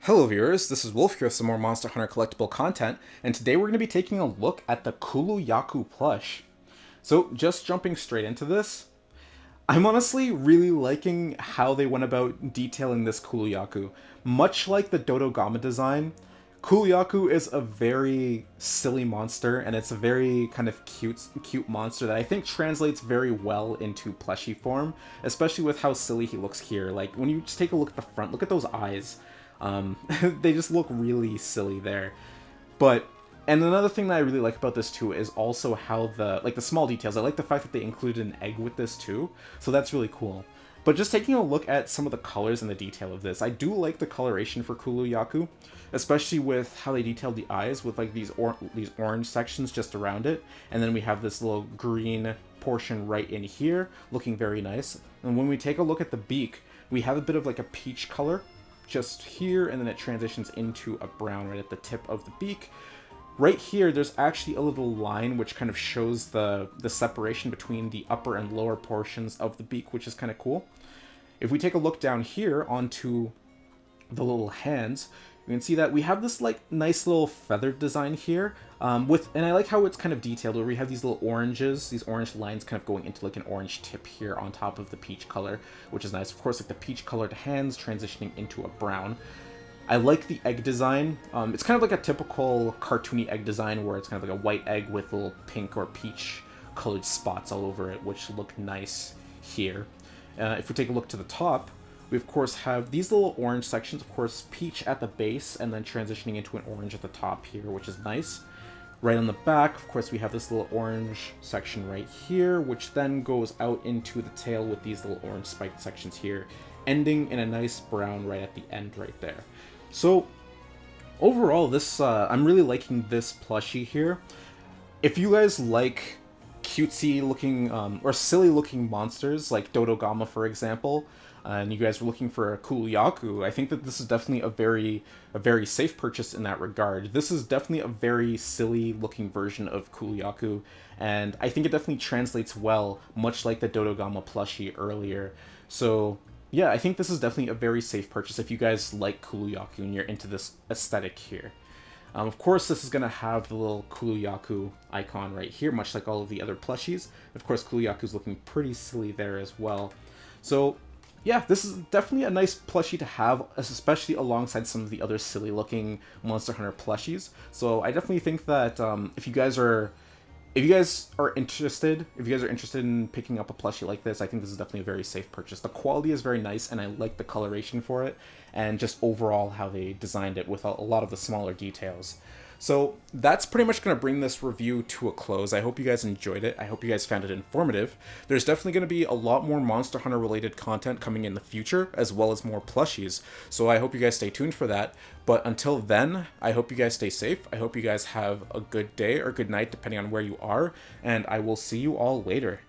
Hello viewers, this is Wolf here with some more Monster Hunter collectible content, and today we're going to be taking a look at the Kulu-Ya-ku plush. So just jumping straight into this, I'm honestly really liking how they went about detailing this Kulu-Ya-ku. Much like the Dodogama design, Kulu-Ya-ku is a very silly monster, and it's a very kind of cute monster that I think translates very well into plushie form, especially with how silly he looks here. Like, when you just take a look at the front, look at those eyes. They just look really silly there. And another thing that I really like about this too is also how the small details. I like the fact that they included an egg with this too, so that's really cool. But just taking a look at some of the colors and the detail of this, I do like the coloration for Kulu-Ya-ku, especially with how they detailed the eyes with like these orange sections just around it, and then we have this little green portion right in here, looking very nice. And when we take a look at the beak, we have a bit of like a peach color just here, and then it transitions into a brown right at the tip of the beak. Right here, there's actually a little line which kind of shows the separation between the upper and lower portions of the beak, which is kind of cool. If we take a look down here onto the little hands, you can see that we have this like nice little feathered design here, and I like how it's kind of detailed where we have these little oranges, these orange lines kind of going into like an orange tip here on top of the peach color, which is nice. Of course, like the peach colored hands transitioning into a brown. I like the egg design. It's kind of like a typical cartoony egg design where it's kind of like a white egg with little pink or peach colored spots all over it, which look nice here. If we take a look to the top, we of course have these little orange sections, of course peach at the base and then transitioning into an orange at the top here, which is nice. Right on the back, of course, we have this little orange section right here, which then goes out into the tail with these little orange spiked sections here, ending in a nice brown right at the end right there. So overall, this I'm really liking this plushie here. If you guys like cutesy looking or silly looking monsters like Dodogama, for example, and you guys are looking for a Kulu-Ya-ku, I think that this is definitely a very safe purchase in that regard. This is definitely a very silly looking version of Kulu-Ya-ku, and I think it definitely translates well, much like the Dodogama plushie earlier. So yeah, I think this is definitely a very safe purchase if you guys like Kulu-Ya-ku and you're into this aesthetic here. Of course, this is going to have the little Kulu-Ya-ku icon right here, much like all of the other plushies. Of course, Kulu-Ya-ku is looking pretty silly there as well. So yeah, this is definitely a nice plushie to have, especially alongside some of the other silly looking Monster Hunter plushies. So I definitely think that if you guys are interested in picking up a plushie like this, I think this is definitely a very safe purchase. The quality is very nice, and I like the coloration for it, and just overall how they designed it with a lot of the smaller details. So that's pretty much going to bring this review to a close. I hope you guys enjoyed it. I hope you guys found it informative. There's definitely going to be a lot more Monster Hunter related content coming in the future, as well as more plushies. So I hope you guys stay tuned for that. But until then, I hope you guys stay safe. I hope you guys have a good day or good night, depending on where you are. And I will see you all later.